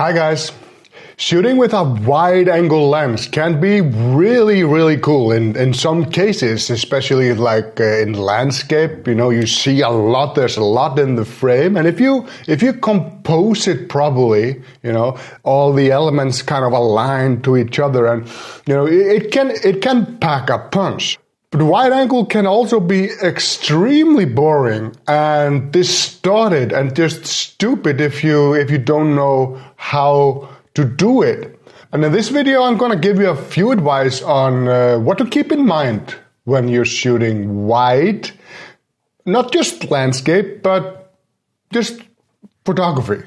Hi guys! Shooting with a wide-angle lens can be really cool in some cases, especially like in landscape. You know, you see a lot, there's a lot in the frame, and if you compose it properly, you know, all the elements kind of align to each other, and you know, it can pack a punch. But wide angle can also be extremely boring and distorted and just stupid if you don't know how to do it. And in this video I'm going to give you a few advice on what to keep in mind when you're shooting wide, not just landscape, but just photography.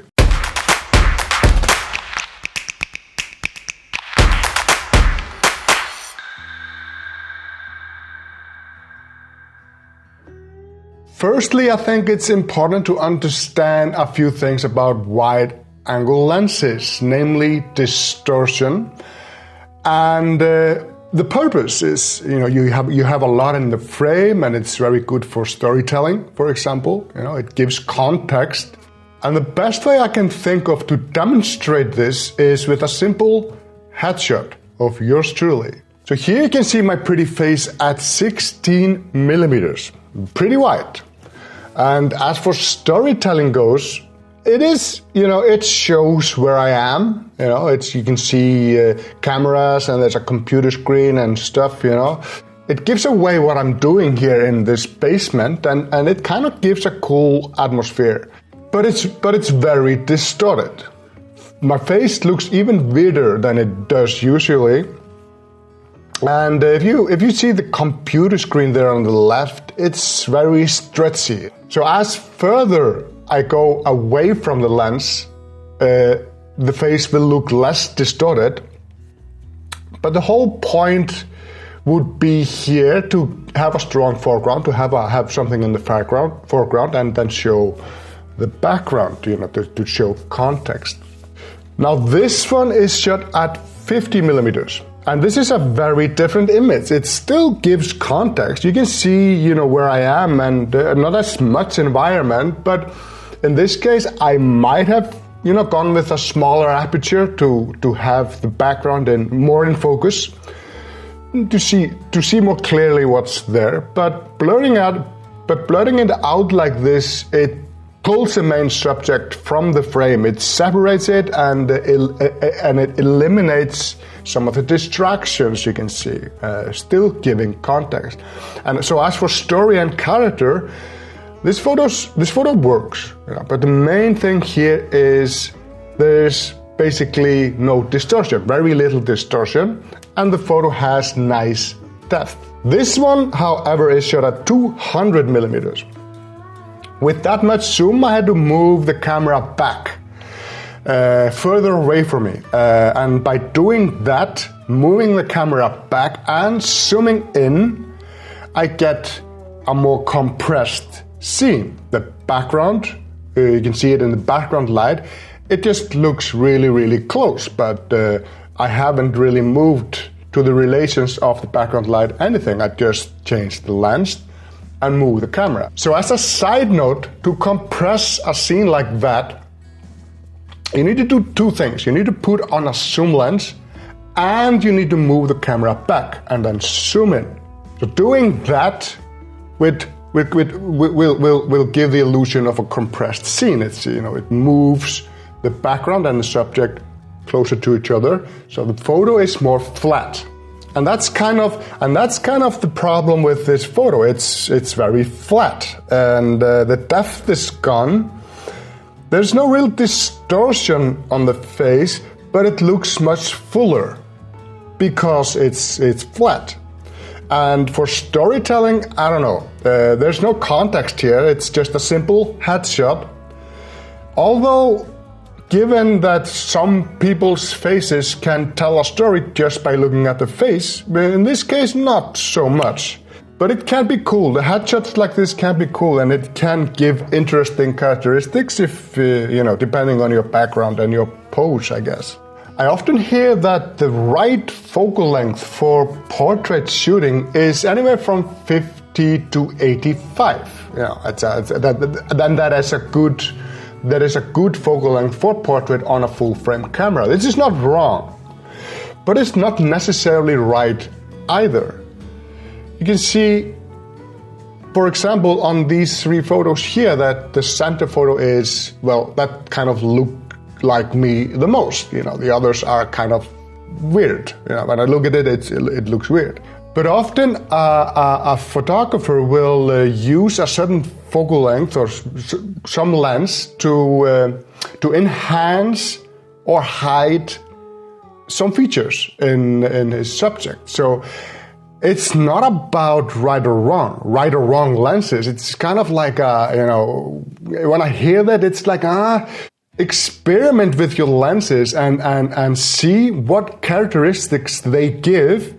Firstly, I think it's important to understand a few things about wide-angle lenses, namely distortion. And the purpose is, you know, you have a lot in the frame, and it's very good for storytelling, for example. You know, it gives context. And the best way I can think of to demonstrate this is with a simple headshot of yours truly. So here you can see my pretty face at 16 millimeters, pretty wide. And as for storytelling goes, it is, you know, it shows where I am. You know, you can see cameras, and there's a computer screen and stuff, you know. It gives away what I'm doing here in this basement, and it kind of gives a cool atmosphere. But it's very distorted. My face looks even weirder than it does usually. And if you see the computer screen there on the left, it's very stretchy. So as further I go away from the lens, the face will look less distorted. But the whole point would be here to have a strong foreground, to have something in the foreground, and then show the background, you know, to show context. Now this one is shot at 50 millimeters. And this is a very different image. It still gives context. You can see, you know, where I am, and not as much environment, but in this case, I might have, you know, gone with a smaller aperture to have the background more in focus, to see more clearly what's there. But blurring it out like this, it pulls the main subject from the frame. It separates it, and it eliminates some of the distractions you can see, still giving context. And so as for story and character, this photo works, you know, but the main thing here is there's basically no distortion, very little distortion, and the photo has nice depth. This one, however, is shot at 200 millimeters. With that much zoom, I had to move the camera back, further away from me. And by doing that, moving the camera back and zooming in, I get a more compressed scene. The background, you can see it in the background light, it just looks really close, but I haven't really moved to the relations of the background light anything. I just changed the lens and move the camera. So as a side note, to compress a scene like that, you need to do two things. You need to put on a zoom lens, and you need to move the camera back and then zoom in. So doing that will give the illusion of a compressed scene. It's, you know, it moves the background and the subject closer to each other, so the photo is more flat. And that's kind of the problem with this photo. It's very flat, and the depth is gone. There's no real distortion on the face, but it looks much fuller because it's flat. And for storytelling, I don't know. There's no context here. It's just a simple headshot. Although, given that some people's faces can tell a story just by looking at the face, in this case, not so much. But it can be cool. The headshots like this can be cool, and it can give interesting characteristics if, you know, depending on your background and your pose, I guess. I often hear that the right focal length for portrait shooting is anywhere from 50 to 85. You know, that is a good that is a good focal length for portrait on a full frame camera. This is not wrong, but it's not necessarily right either. You can see, for example, on these 3 photos here, that the center photo is, well, that kind of look like me the most. You know, the others are kind of weird. You know, when I look at it, it looks weird. But often a photographer will use a certain focal length or some lens to enhance or hide some features in his subject. So it's not about right or wrong lenses. It's kind of like, you know, when I hear that, it's like, experiment with your lenses and see what characteristics they give.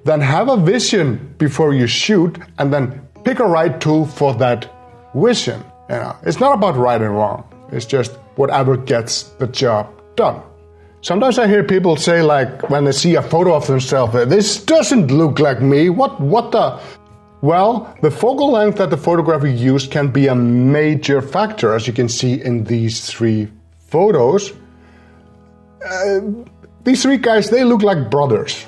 Then have a vision before you shoot, and then pick a right tool for that vision. You know, it's not about right and wrong. It's just whatever gets the job done. Sometimes I hear people say, like, when they see a photo of themselves, this doesn't look like me. What the? Well, the focal length that the photographer used can be a major factor, as you can see in these 3 photos. These 3 guys, they look like brothers.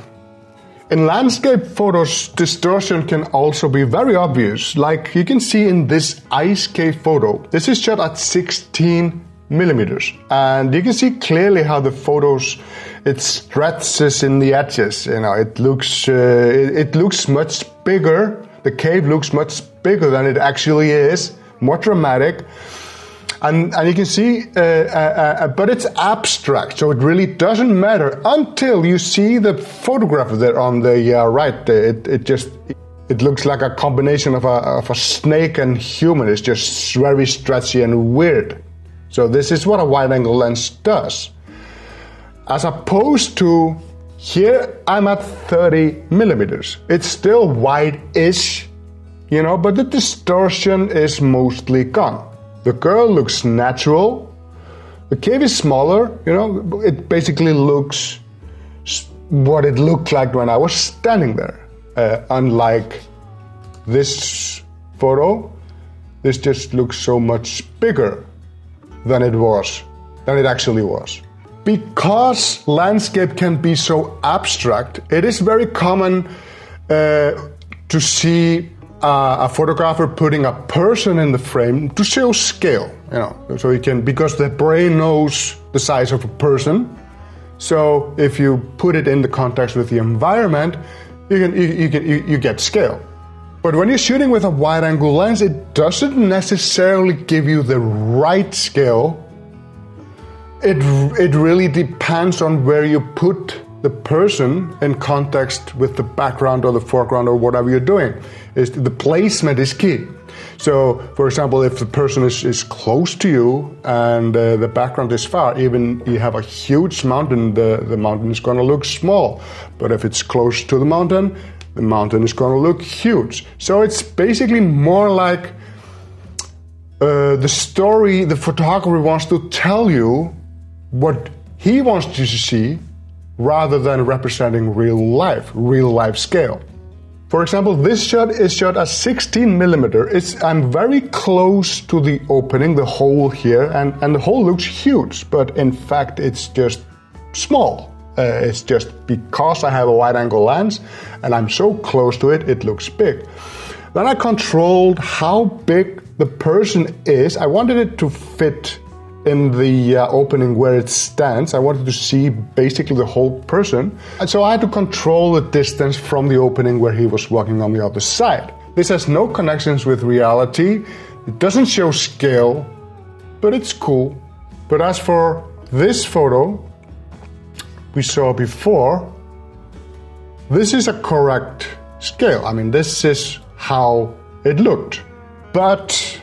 In landscape photos, distortion can also be very obvious, like you can see in this ice cave photo. This is shot at 16 millimeters, and you can see clearly how the photos, it stretches in the edges. You know, it looks much bigger. The cave looks much bigger than it actually is, more dramatic. And you can see, but it's abstract, so it really doesn't matter until you see the photograph there on the right. It looks like a combination of a snake and human. It's just very stretchy and weird. So this is what a wide-angle lens does. As opposed to here, I'm at 30 millimeters. It's still wide-ish, you know, but the distortion is mostly gone. The girl looks natural. The cave is smaller, you know, it basically looks what it looked like when I was standing there. Unlike this photo, this just looks so much bigger than it actually was. Because landscape can be so abstract, it is very common to see a photographer putting a person in the frame to show scale, you know, so you can, because the brain knows the size of a person. So if you put it in the context with the environment, you get scale. But when you're shooting with a wide-angle lens, it doesn't necessarily give you the right scale. It really depends on where you put the person in context with the background or the foreground or whatever you're doing. The placement is key. So, for example, if the person is close to you and the background is far, even you have a huge mountain, the mountain is going to look small. But if it's close to the mountain is going to look huge. So it's basically more like the story the photographer wants to tell you, what he wants you to see, rather than representing real life scale. For example, this shot is shot at 16 millimeter. I'm very close to the opening, the hole here, and the hole looks huge, but in fact it's just small. It's just because I have a wide-angle lens and I'm so close to it, it looks big. Then I controlled how big the person is. I wanted it to fit in the opening where it stands. I wanted to see basically the whole person. And so I had to control the distance from the opening where he was walking on the other side. This has no connections with reality. It doesn't show scale, but it's cool. But as for this photo we saw before, this is a correct scale. I mean, this is how it looked. But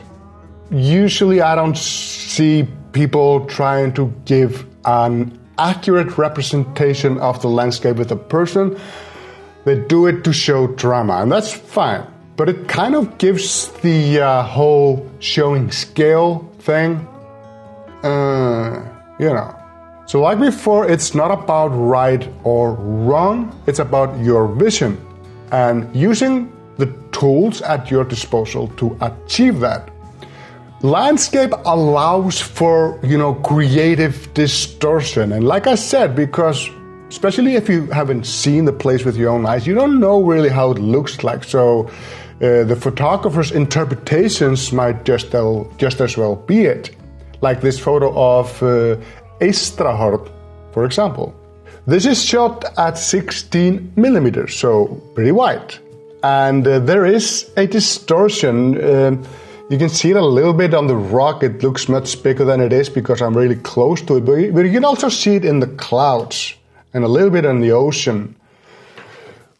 usually I don't see people trying to give an accurate representation of the landscape with a person. They do it to show drama, and that's fine. But it kind of gives the whole showing scale thing, you know. So like before, it's not about right or wrong. It's about your vision and using the tools at your disposal to achieve that. Landscape allows for, creative distortion. And like I said, because especially if you haven't seen the place with your own eyes, you don't know really how it looks like. So the photographer's interpretations might just as well be it. Like this photo of Eystrahorn, for example. This is shot at 16 millimeters, so pretty wide. And there is a distortion. You can see it a little bit on the rock. It looks much bigger than it is because I'm really close to it. But you can also see it in the clouds and a little bit in the ocean.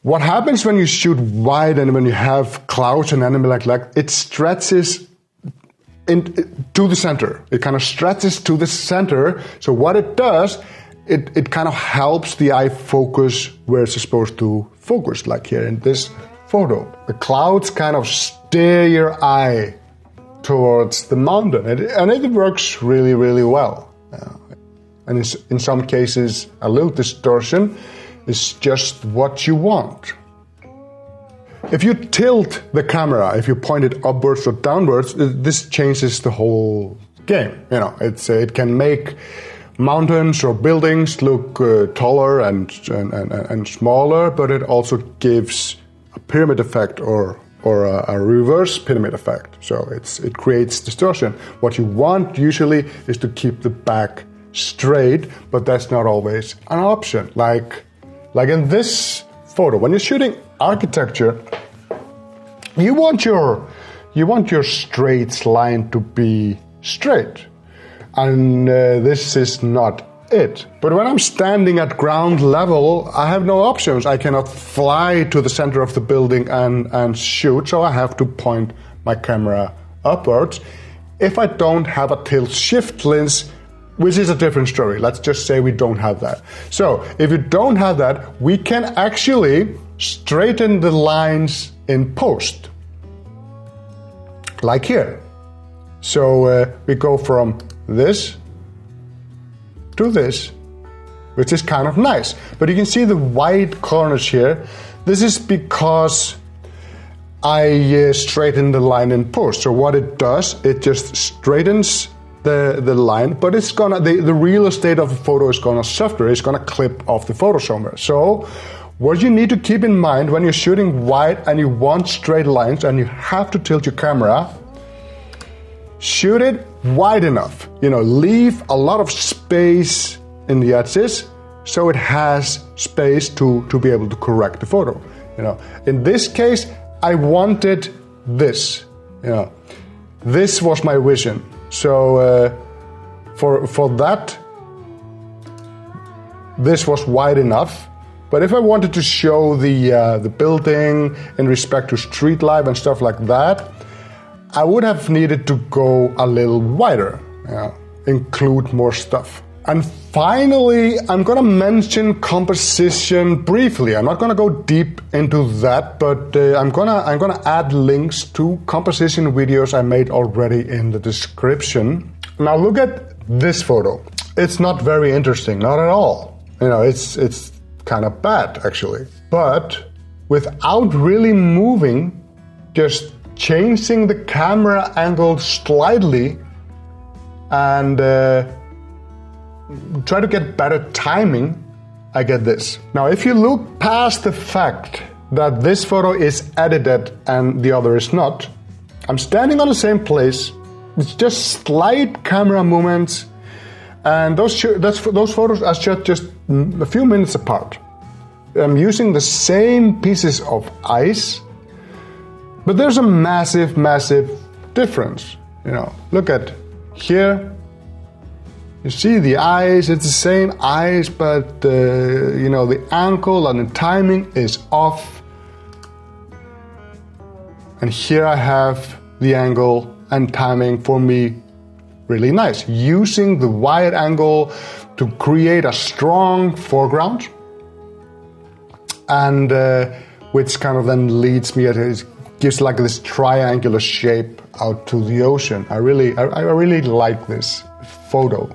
What happens when you shoot wide and when you have clouds and animal like that, it stretches to the center. It kind of stretches to the center. So what it does, it kind of helps the eye focus where it's supposed to focus, like here in this photo. The clouds kind of steer your eye towards the mountain, and it works really, really well. And in some cases, a little distortion is just what you want. If you tilt the camera, if you point it upwards or downwards, this changes the whole game. It can make mountains or buildings look taller and smaller, but it also gives a pyramid effect or a reverse pyramid effect. So it creates distortion. What you want usually is to keep the back straight, but that's not always an option. Like in this photo, when you're shooting architecture, you want your straight line to be straight, and this is not it. But when I'm standing at ground level, I have no options. I cannot fly to the center of the building and shoot, so I have to point my camera upwards. If I don't have a tilt shift lens, which is a different story. Let's just say we don't have that. So if you don't have that, we can actually straighten the lines in post, like here. So we go from this to this, which is kind of nice. But you can see the white corners here. This is because I straighten the line in post. So what it does, it just straightens the line, but it's gonna the real estate of the photo is gonna suffer. It's gonna clip off the photo somewhere. So what you need to keep in mind when you're shooting wide and you want straight lines and you have to tilt your camera, shoot it wide enough. Leave a lot of space in the edges so it has space to be able to correct the photo. In this case, I wanted this. This was my vision. So for that, this was wide enough. But if I wanted to show the building in respect to street life and stuff like that, I would have needed to go a little wider, include more stuff. And finally, I'm gonna mention composition briefly. I'm not gonna go deep into that, but I'm gonna add links to composition videos I made already in the description. Now look at this photo. It's not very interesting, not at all. It's kind of bad actually. But without really moving, just changing the camera angle slightly and try to get better timing, I get this. Now, if you look past the fact that this photo is edited and the other is not, I'm standing on the same place. It's just slight camera movements, and those photos are shot just a few minutes apart. I'm using the same pieces of ice, but there's a massive, massive difference. Look at here. You see the eyes, it's the same eyes, but the angle and the timing is off. And here I have the angle and timing for me really nice. Using the wide angle to create a strong foreground, and which kind of then leads me, it gives like this triangular shape out to the ocean. I really like this photo.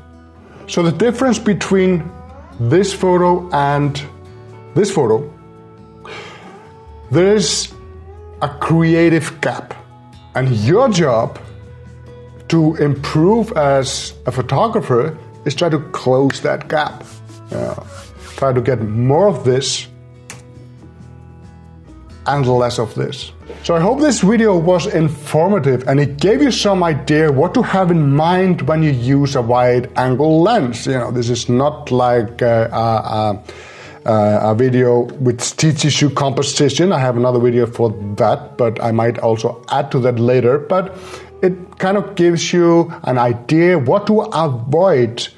So the difference between this photo and this photo, there's a creative gap. And your job to improve as a photographer is try to close that gap. Try to get more of this and less of this. So I hope this video was informative and it gave you some idea what to have in mind when you use a wide angle lens. This is not like a video which teaches you composition. I have another video for that, but I might also add to that later. But it kind of gives you an idea what to avoid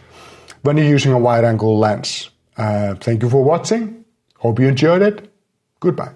when you're using a wide angle lens. Thank you for watching. Hope you enjoyed it. Goodbye.